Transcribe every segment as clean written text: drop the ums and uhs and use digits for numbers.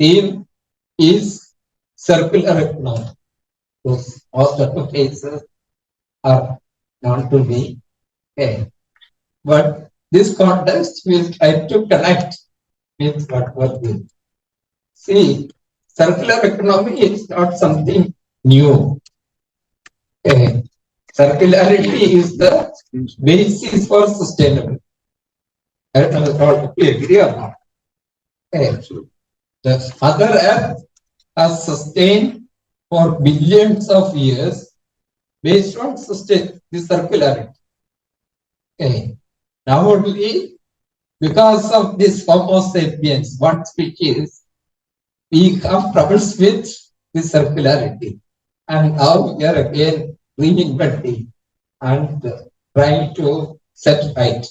theme is circular economy. Those most of the cases are known to be okay. But this context will try to connect with what was doing. See, circular economy is not something new. Okay. Circularity is the basis for sustainability. I don't know if you agree or not. Okay. The Mother Earth has sustained for billions of years based on the circularity. Okay. Now only because of this Homo sapiens, one species, we have troubles with the circularity. And now we are again reinventing and trying to set right.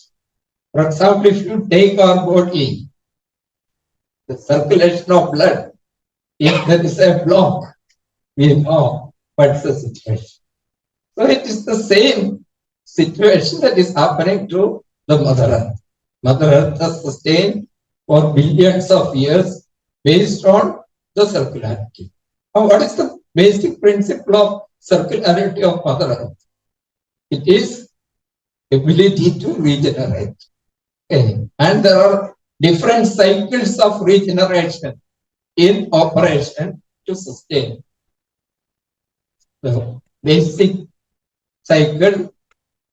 For example, if you take our body, the circulation of blood, if there is a block, we know what's the situation. So it is the same situation that is happening to the Mother Earth. Mother Earth has sustained for billions of years based on the circularity. Now, what is the basic principle of circularity of Mother Earth? It is ability to regenerate. Okay. And there are different cycles of regeneration in operation to sustain. The basic cycle,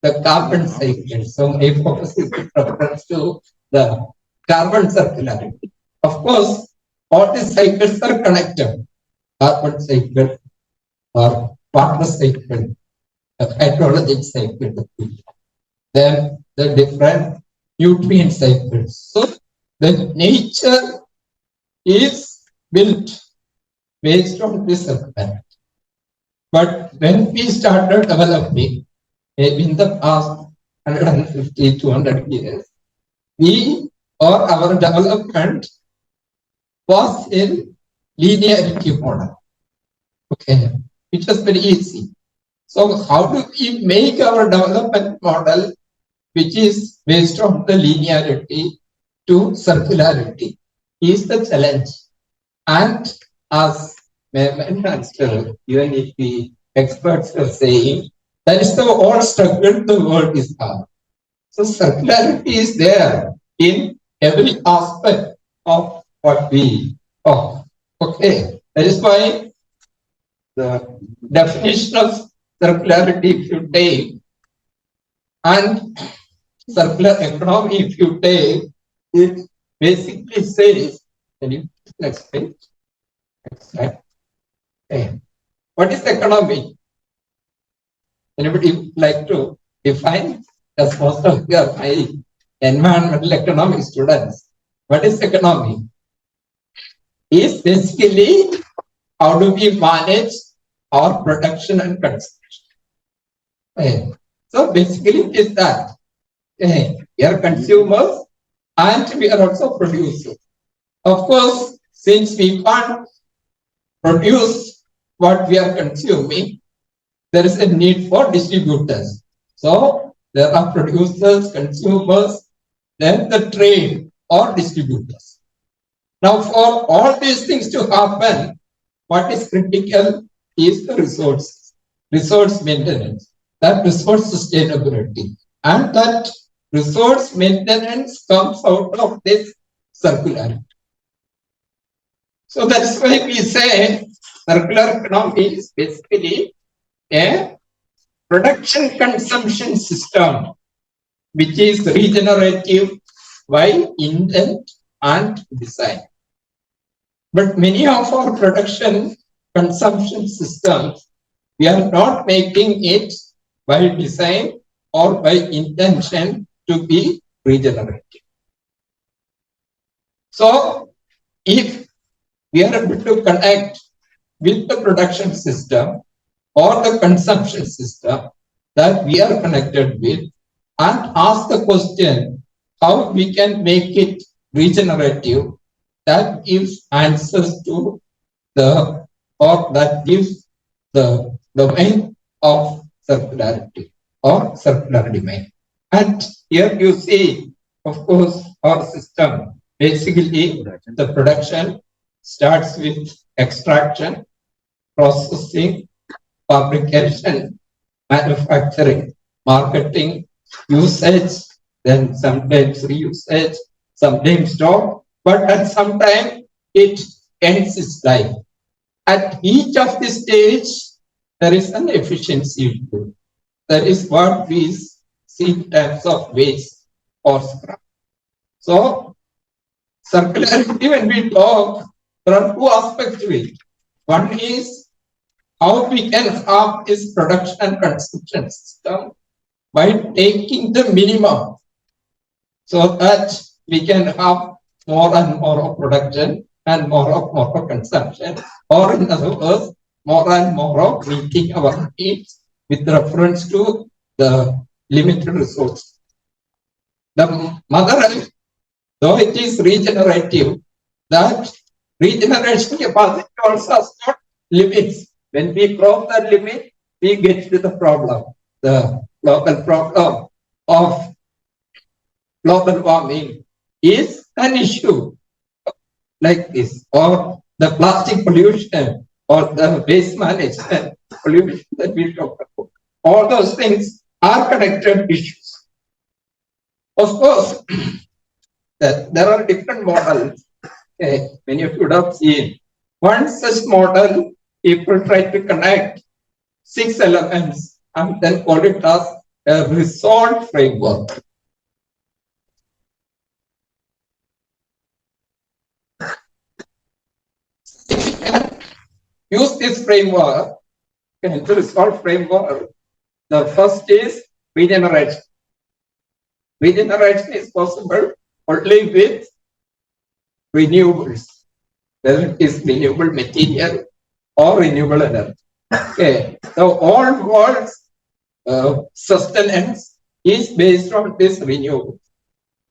the carbon cycle. So my focus is with reference to the carbon circularity. Of course, all these cycles are connected. Carbon cycle or water cycle, the hydrologic cycle, then the different nutrient cycles. So the nature is built based on this circularity. But when we started developing, maybe in the past 150, 200 years, our development was in linearity model. Okay, it was very easy. So how do we make our development model, which is based on the linearity to circularity, is the challenge. And as even if the experts are saying, that is the whole struggle the world is having. So circularity is there in every aspect of what we talk. Okay, that is why the definition of circularity, if you take, and circular economy, if you take, it basically says, can you next page? Next slide. Okay. What is economy? Anybody like to define? As most of you are my environmental economic students. What is economy? Is basically how do we manage our production and consumption. Okay. So basically it is that we are consumers and we are also producers. Of course, since we can't produce what we are consuming, there is a need for distributors. So there are producers, consumers, then the trade or distributors. Now for all these things to happen, what is critical is the resource maintenance, that resource sustainability. And that resource maintenance comes out of this circularity. So that's why we say circular economy is basically a production consumption system which is regenerative by intent and design. But many of our production consumption systems, we are not making it by design or by intention to be regenerative. So if we are able to connect with the production system or the consumption system that we are connected with and ask the question how we can make it regenerative, that gives answers to the, or that gives the domain of circularity or circular domain. And here you see, of course, our system, basically the production, starts with extraction, processing, fabrication, manufacturing, marketing, usage, then sometimes reusage, sometimes stop, but at some time it ends its life. At each of the stage, there is an efficiency issue. That is what we see in terms of waste or scrap. So, circularity, when we talk, there are two aspects to it. One is how we can have this production and consumption system by taking the minimum so that we can have more and more of production and more of consumption, or in other words, more and more of meeting our needs with reference to the limited resource. The mother earth, though it is regenerative, that regeneration capacity also has got limits. When we cross that limit, we get to the problem, the global problem of global warming is an issue like this, or the plastic pollution, or the waste management pollution that we talked about. All those things are connected issues. Of course, there are different models. Okay, many of you would have seen. One such model, people try to connect 6 elements and then call it as a resolved framework. Use this framework, okay, to resolve framework. The first is regeneration. Regeneration is possible only with renewables, whether it is renewable material or renewable energy. Okay, so all world's sustenance is based on this renewable,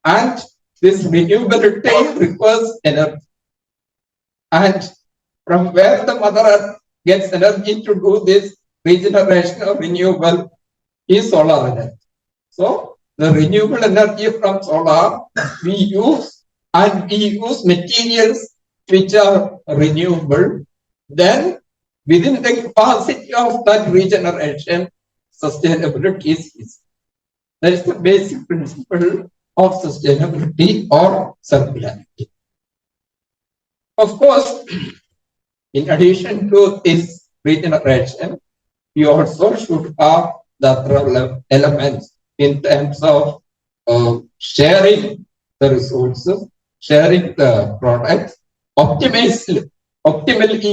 and this renewability requires energy. And from where the Mother Earth gets energy to do this regeneration of renewable is solar energy. So the renewable energy from solar we use, and we use materials which are renewable. Then within the capacity of that regeneration, sustainability is. That is the basic principle of sustainability or circularity. Of course, in addition to this regeneration, we also should have the other elements in terms of sharing the resources, sharing the products, optimally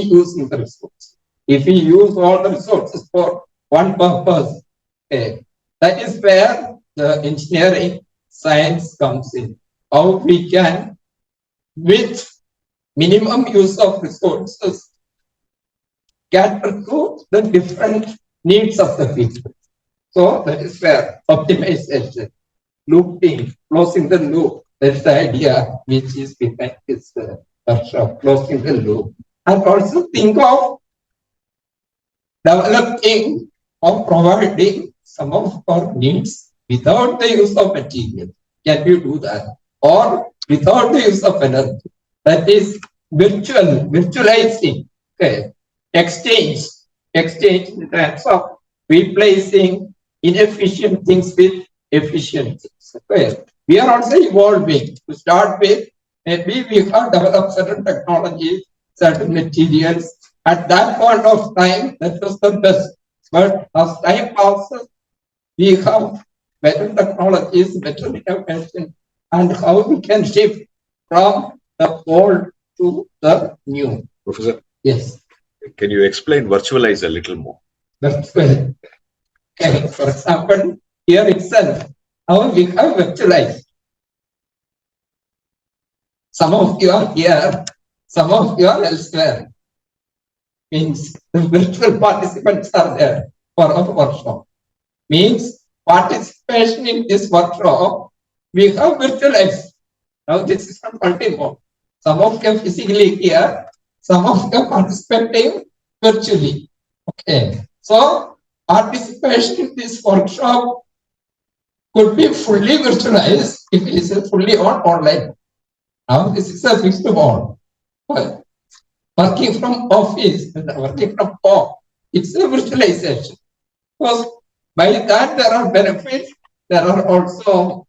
using the resources. If we use all the resources for one purpose, that is where the engineering science comes in. How we can, with minimum use of resources, cater to the different needs of the people. So that is where optimization, looping, closing the loop, that's the idea which is behind this workshop, closing the loop. And also think of developing or providing some of our needs without the use of material. Can you do that? Or without the use of energy? That is virtualizing, okay, exchange in terms of replacing inefficient things with efficient things. Okay. We are also evolving. To start with, maybe we have developed certain technologies, certain materials. At that point of time, that was the best. But as time passes, we have better technologies, better innovation, and how we can shift from the old to the new. Professor? Yes. Can you explain virtualize a little more? Virtual. Okay. For example, here itself, how we have virtualized. Some of you are here, some of you are elsewhere. Means the virtual participants are there for our workshop. Means participation in this workshop, we have virtualized. Now this is not multi-mode. Some of you are physically here, some of you are participating virtually. Okay. So participation in this workshop could be fully virtualized if it is fully online. Now this is a fixed mode. working from office, working from home. It's a virtualization. Because by that there are benefits, there are also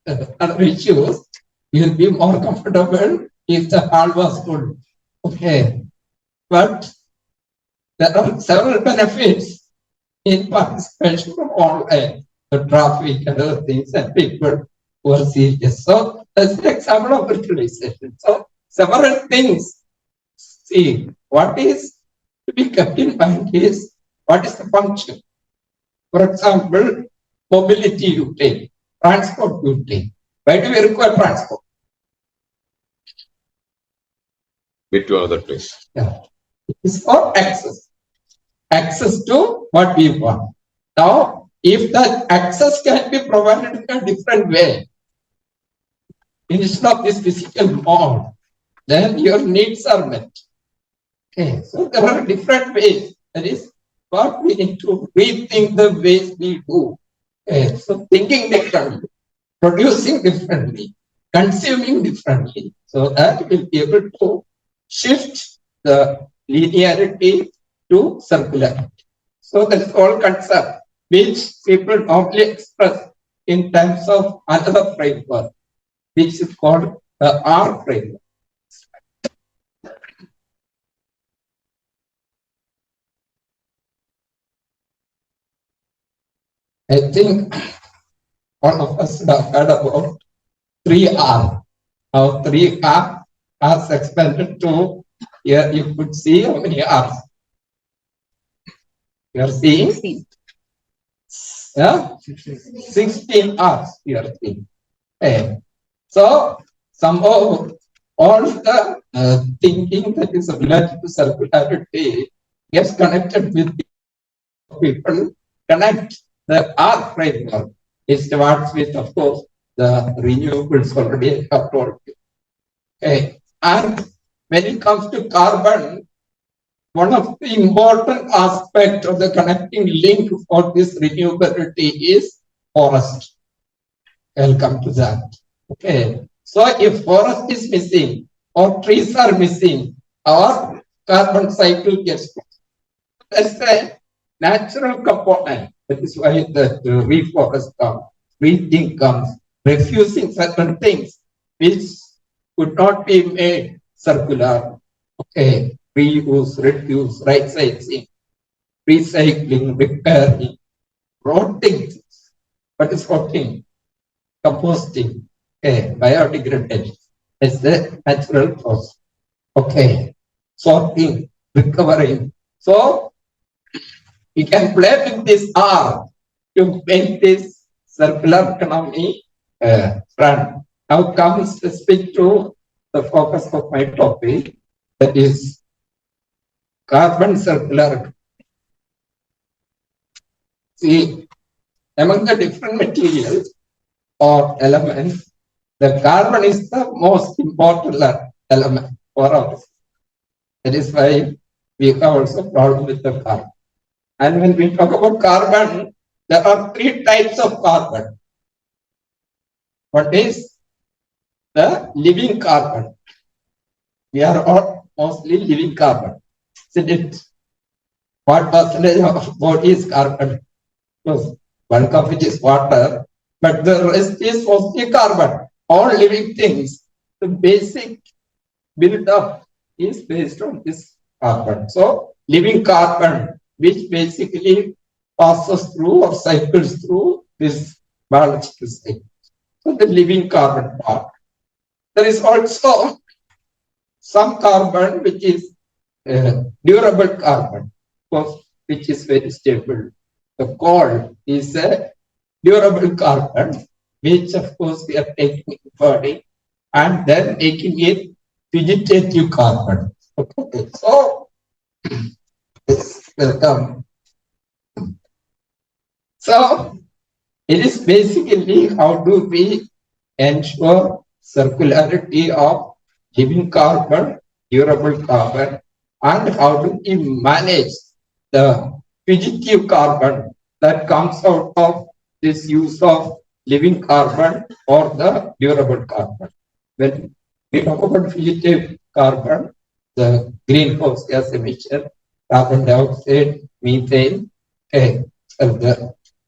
other issues. You'll be more comfortable if the hall was full. Okay. But there are several benefits in participation from online, the traffic and other things, and people who are serious. So that's an example of virtualization. So several things. See, what is to be kept in mind is what is the function. For example, mobility you take, transport you take. Why do we require transport? Get to another place. Yeah. It is for access. Access to what we want. Now, if that access can be provided in a different way, instead of this physical mode, then your needs are met. Okay, so there are different ways. That is what we need to rethink the ways we do. Okay, so thinking differently, producing differently, consuming differently. So that will be able to shift the linearity to circularity. So that's all concept which people normally express in terms of another framework, which is called the R framework. I think all of us have heard about 3R. Now 3R has expanded to, here you could see how many R's. You are seeing? Yeah? 16 R's you are seeing. Okay. So somehow all the thinking that is related to circularity gets connected with people, connect the R framework. It starts with, of course, the renewables already have told you. Okay. And when it comes to carbon, one of the important aspects of the connecting link for this renewability is forest. I'll come to that. Okay. So if forest is missing or trees are missing, our carbon cycle gets lost. That's a natural component. That is why the reforest comes, breathing comes, refusing certain things which could not be made circular. Okay, reuse, reduce, right sizing, recycling, repairing, rotting. What is rotting? Composting, okay, biodegradation. It's the natural process. Okay, sorting, recovering. So we can play with this R to make this circular economy run. Now comes specific to the focus of my topic, that is carbon circular. See, among the different materials or elements, the carbon is the most important element for us. That is why we have also problem with the carbon. And when we talk about carbon, there are 3 types of carbon. One is the living carbon. We are all mostly living carbon. Isn't it? What percentage of body is carbon? Because bulk of it is water, but the rest is mostly carbon. All living things, the basic build-up is based on this carbon. So living carbon, which basically passes through or cycles through this biological cycle. So the living carbon part. There is also some carbon which is durable carbon, which is very stable. The coal is a durable carbon, which of course we are taking in the body and then making it vegetative carbon. Okay, so welcome. So it is basically how do we ensure circularity of living carbon, durable carbon, and how do we manage the fugitive carbon that comes out of this use of living carbon or the durable carbon. When we talk about fugitive carbon, the greenhouse gas emission, carbon dioxide, methane. Okay.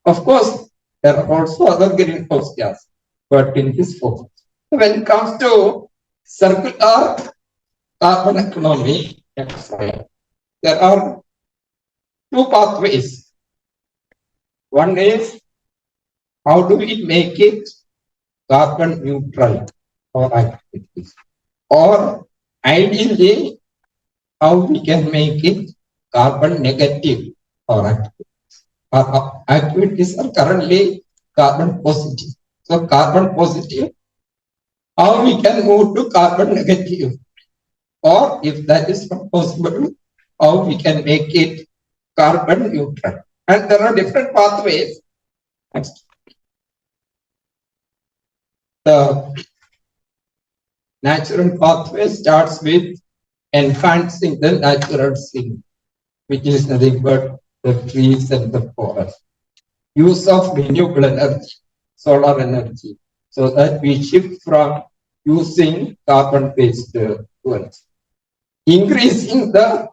Of course, there are also other greenhouse gas, but in this form. When it comes to circular carbon economy, there are two pathways. One is how do we make it carbon neutral for activities, or ideally, how we can make it carbon negative for activities. Our activities are currently carbon positive. So carbon positive, how we can move to carbon negative, or if that is not possible, how we can make it carbon neutral. And there are different pathways. The natural pathway starts with enhancing the natural scene, which is nothing but the trees and the forest. Use of renewable energy, solar energy, so that we shift from using carbon-based fuels. Increasing the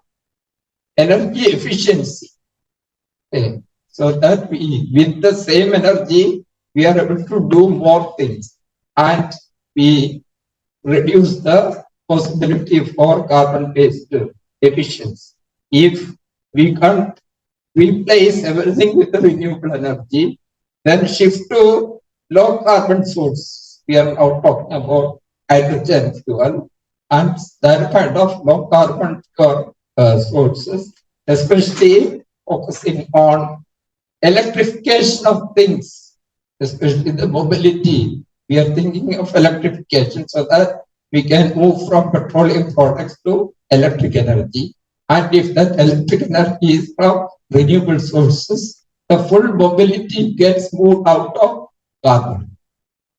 energy efficiency, okay, so that we, with the same energy, we are able to do more things, and we reduce the possibility for carbon-based efficiency. If we can't replace everything with the renewable energy, then shift to low carbon source. We are now talking about hydrogen fuel and that kind of low carbon sources, especially focusing on electrification of things, especially the mobility. We are thinking of electrification so that we can move from petroleum products to electric energy. And if that electric energy is from renewable sources, the full mobility gets moved out of carbon.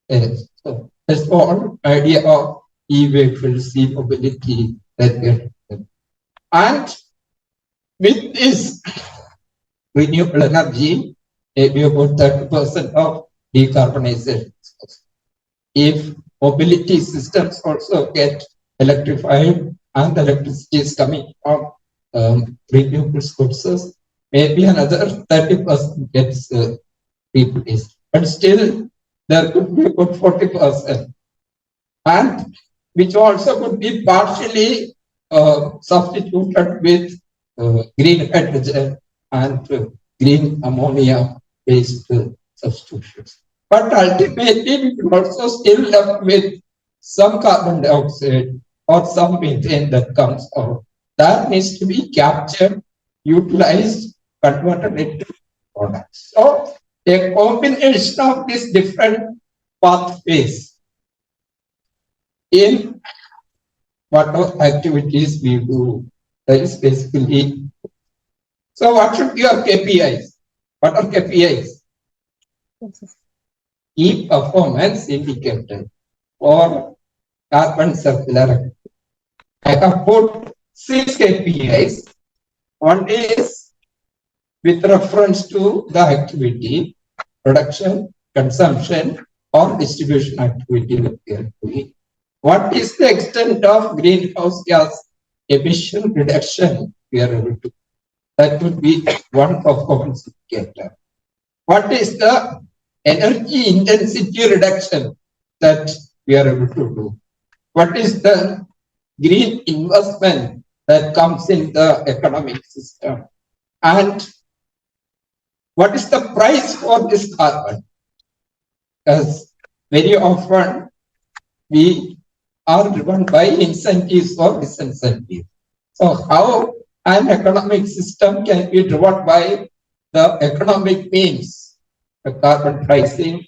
So that's the whole idea of e-vehicles, e-mobility that we are. And with this renewable energy, maybe about 30% of decarbonization. If mobility systems also get electrified and the electricity is coming from renewable sources, maybe another 30% gets replaced. But still, there could be about 40%. And which also could be partially substituted with green hydrogen and green ammonia based substitutions. But ultimately, we will also still left with some carbon dioxide or some methane that comes out. That needs to be captured, utilized, converted into products. So, a combination of these different pathways in whatever activities we do, that is basically. So, what should be our KPIs? What are KPIs? Key performance indicator for carbon circular. I have put 6 KPIs. One is with reference to the activity, production, consumption, or distribution activity that we are doing. What is the extent of greenhouse gas emission reduction we are able to? That would be one performance indicator. What is the energy intensity reduction that we are able to do? What is the green investment that comes in the economic system? And what is the price for this carbon? Because very often we are driven by incentives or disincentives. So how an economic system can be driven by the economic means, the carbon pricing,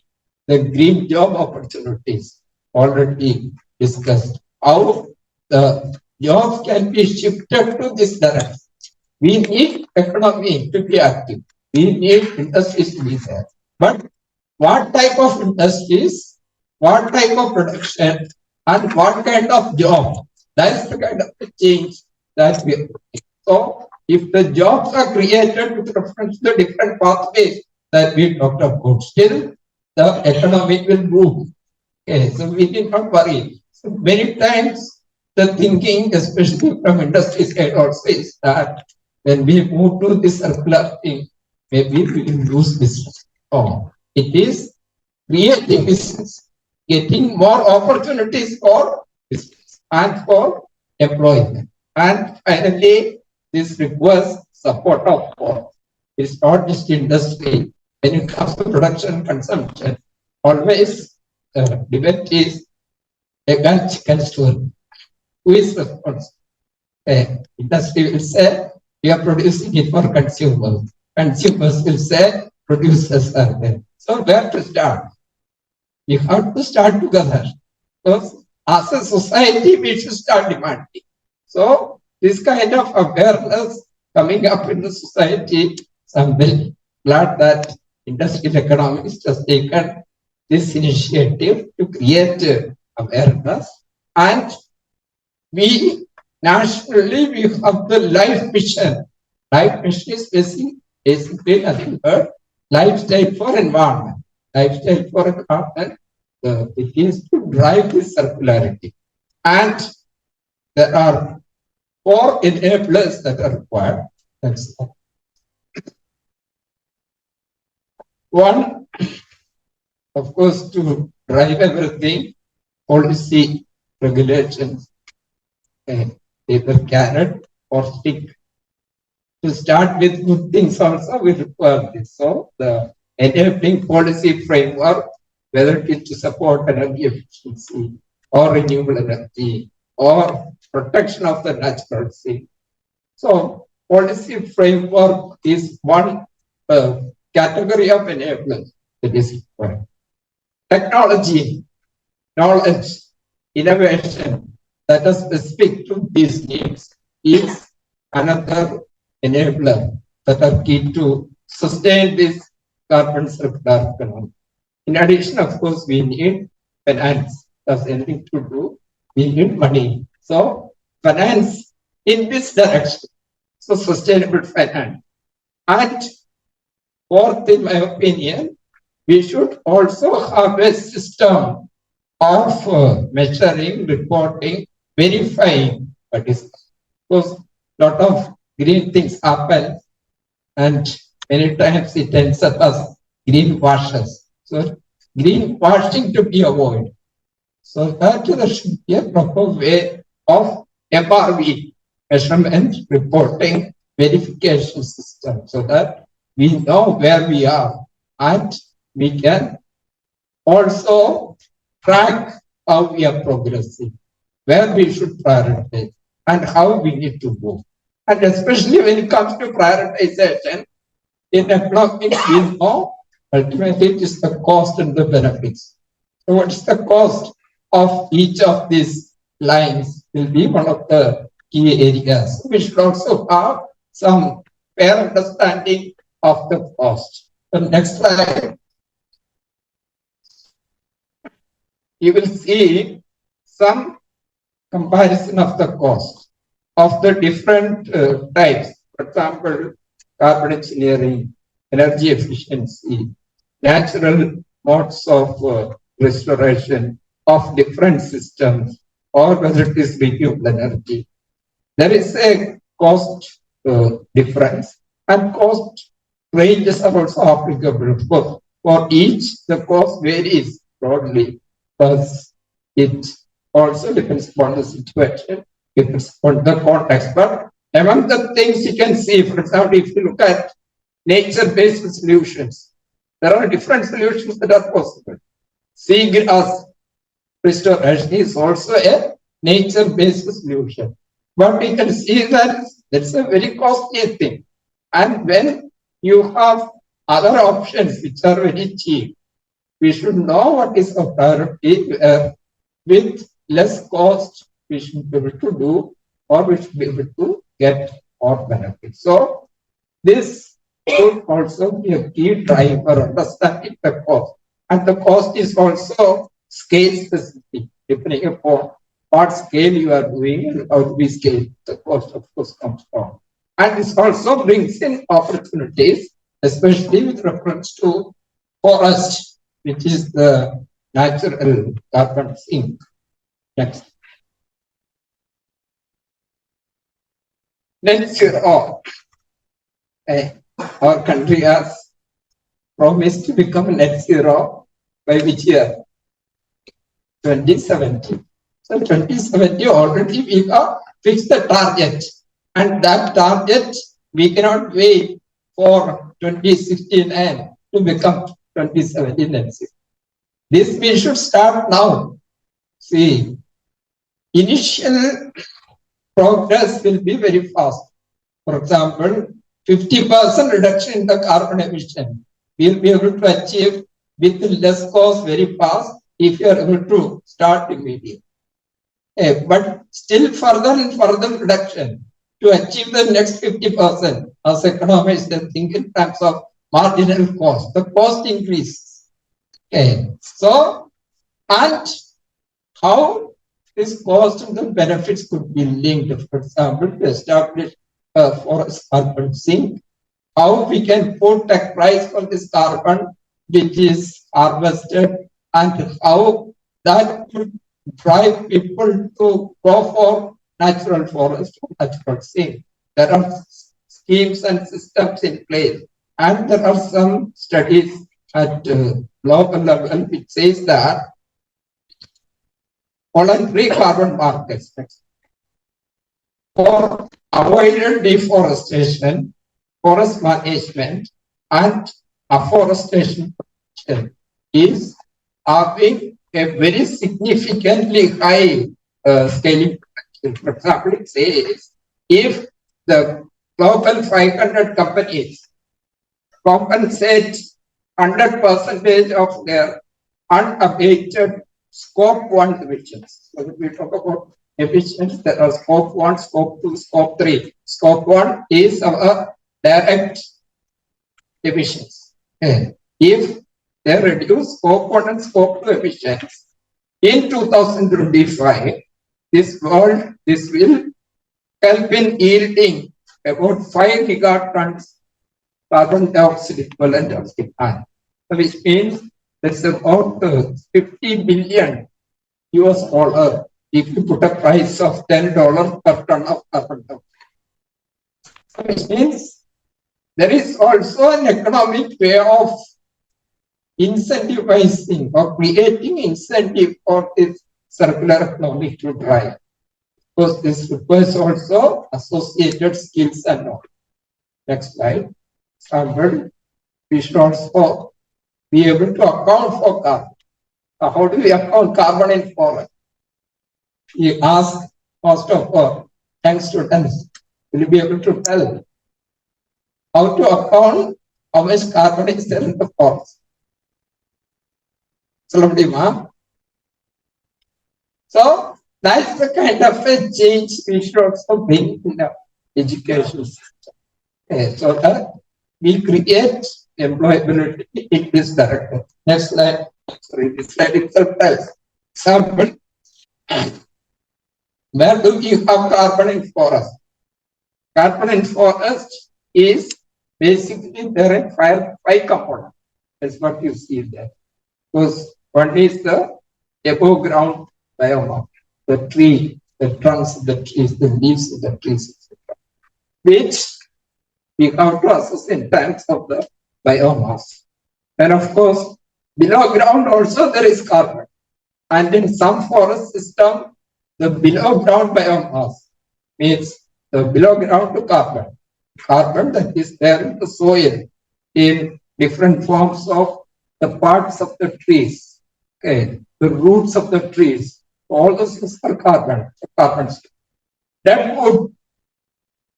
the green job opportunities already discussed. How the jobs can be shifted to this direction. We need economy to be active. We need industries to be there. But what type of industries, what type of production, and what kind of job? That's the kind of change that we are doing. So, if the jobs are created with reference to the different pathways that we talked about, still the economy will move. Okay, so we need not worry. So many times the thinking, especially from industry side also, is that when we move to this circular thing, maybe we will lose business. Oh, it is creating business, getting more opportunities for business and for employment. And finally, this requires support of all. It's not just industry. When it comes to production and consumption, always the debate is a chicken story. Who is responsible? Industry will say we are producing it for consumers. Consumers will say producers are there. So where to start? We have to start together. Because as a society, we should start demanding. So this kind of awareness coming up in the society, so I'm very glad that industrial economics has taken this initiative to create awareness. And we nationally we have the life mission. Life mission is basically nothing but lifestyle for environment. Lifestyle for environment. It is to drive this circularity. And there are 4 enablers that are required. That's one, of course, to drive everything, policy, regulations, either carrot or stick. To start with good things also, we require this. So the enabling policy framework, whether it is to support energy efficiency or renewable energy or protection of the natural sea. So policy framework is one category of enablers that is required. Technology, knowledge, innovation that is specific to these needs is another enabler that are key to sustain this carbon circular economy. In addition, of course, we need finance. That's anything to do. We need money. So finance in this direction. So sustainable finance. And fourth, in my opinion, we should also have a system of measuring, reporting, verifying what is. Because a lot of green things happen, and many times it ends up as green washes. So green washing to be avoided. So that there should be a proper way of MRV, measurement, reporting, verification system, so that we know where we are and we can also track how we are progressing, where we should prioritize, and how we need to go. And especially when it comes to prioritization, in economics, we know ultimately it is the cost and the benefits. So what is the cost of each of these lines will be one of the key areas. We should also have some fair understanding of the cost. The next slide, you will see some comparison of the cost of the different types. For example, carbon engineering, energy efficiency, natural modes of restoration of different systems, or whether it is renewable energy. There is a cost difference, and cost ranges are also applicable. For each, the cost varies broadly, because it also depends upon the situation, depends upon the context. But among the things you can see, for example, if you look at nature-based solutions, there are different solutions that are possible. Seagrass restoration is also a nature-based solution. But we can see that that's a very costly thing. And when you have other options which are very cheap, we should know what is our priority. With less cost, we should be able to do, or we should be able to get more benefits. So this should also be a key driver, understanding the cost. And the cost is also scale specific, depending upon what scale you are doing and how to be scaled, the cost of course comes from. And this also brings in opportunities, especially with reference to forest, which is the natural carbon sink. Next. net zero. Our country has promised to become net zero by which year? 2070. So 2070 already we have fixed the target, and that target we cannot wait for 2069 to become 2070 net zero. This we should start now. See, initial progress will be very fast. For example, 50% reduction in the carbon emission we'll be able to achieve with less cost very fast if you are able to start immediately. But still further and further reduction to achieve the next 50%, as economists think in terms of marginal cost, the cost increases. So, and how this cost and the benefits could be linked, for example, to establish a forest carbon sink, how we can put a price for this carbon which is harvested, and how that could drive people to go for natural forest, natural sink. There are schemes and systems in place, and there are some studies at global level which says that voluntary carbon markets for avoided deforestation, forest management, and afforestation is having a very significantly high scaling potential. For example, it says if the global 500 companies compensate 100% of their unabated scope 1 emissions. So we talk about emissions that are scope 1, scope 2, scope 3. Scope 1 is our direct emissions. If they reduce scope 1 and scope 2 emissions in 2025, this will help in yielding about 5 gigatons carbon dioxide equivalent of demand, which means that's about 50 billion US dollar if you put a price of $10 per ton of carbon dioxide. Which means there is also an economic way of incentivizing or creating incentive for this circular economy to drive. Because this requires also associated skills and knowledge. Next slide. Example, we should also be able to account for carbon. How do we account carbon in forest? We ask most of our young students, will you be able to tell how to account how much carbon is there in the forest? So that's the kind of a change we should also bring in the education system. So that we create employability in this direction. Next slide. Sorry, this slide itself tells. Example, where do we have carbon in forest? Carbon in forest is basically there are five components. That's what you see there. Because one is the above ground biome, the tree, the trunks of the trees, the leaves of the trees, etc., which we have to assess in terms of the biomass. And of course, below ground also there is carbon. And in some forest system, the below ground biomass means the below ground to carbon. Carbon that is there in the soil in different forms of the parts of the trees, the roots of the trees, all those things are carbon. That wood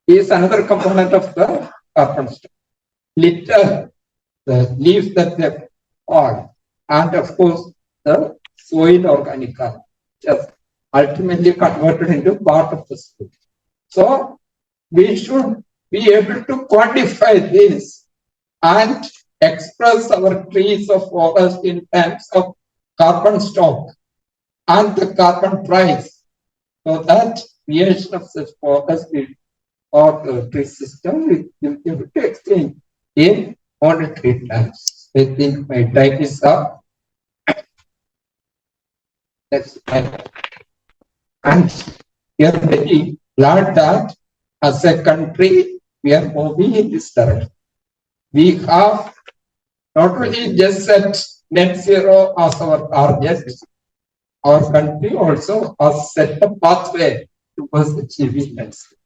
is another component of the carbon stock. Litter, the leaves that they fall, and of course the soil organic carbon, just ultimately converted into part of the soil. So we should be able to quantify this and express our trees of forest in terms of carbon stock and the carbon price, so that creation of such forest or the tree system will be able to exchange in monetary terms. I think my time is up. And we are very glad that as a country, we are moving in this direction. We have not only just set net zero as our target, our country also has set a pathway towards achieving net zero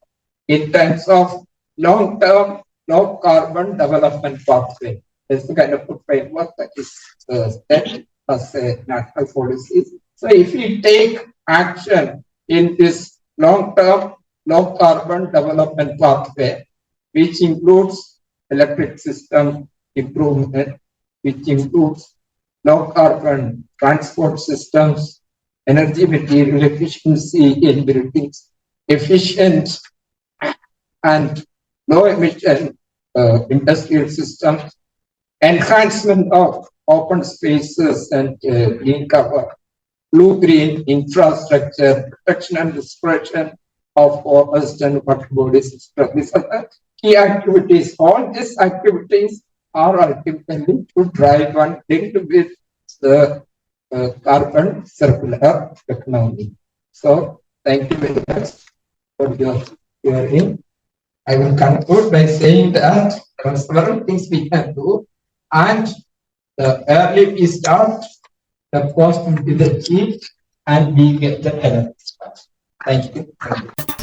in terms of long-term, low-carbon development pathway. It's the kind of a framework that is set as a national policy. So if we take action in this long-term, low-carbon development pathway, which includes electric system improvement, which includes low-carbon transport systems, energy material efficiency in buildings, efficient and low emission industrial systems, enhancement of open spaces and green cover, blue-green infrastructure, protection and restoration of forest and water bodies. These are the key activities. All these activities are ultimately to drive and linked with the carbon circular economy. So, thank you very much for your hearing. I will conclude by saying that there are several things we can do, and the early we start, the cost will be the cheap, and we get the benefits. Thank you.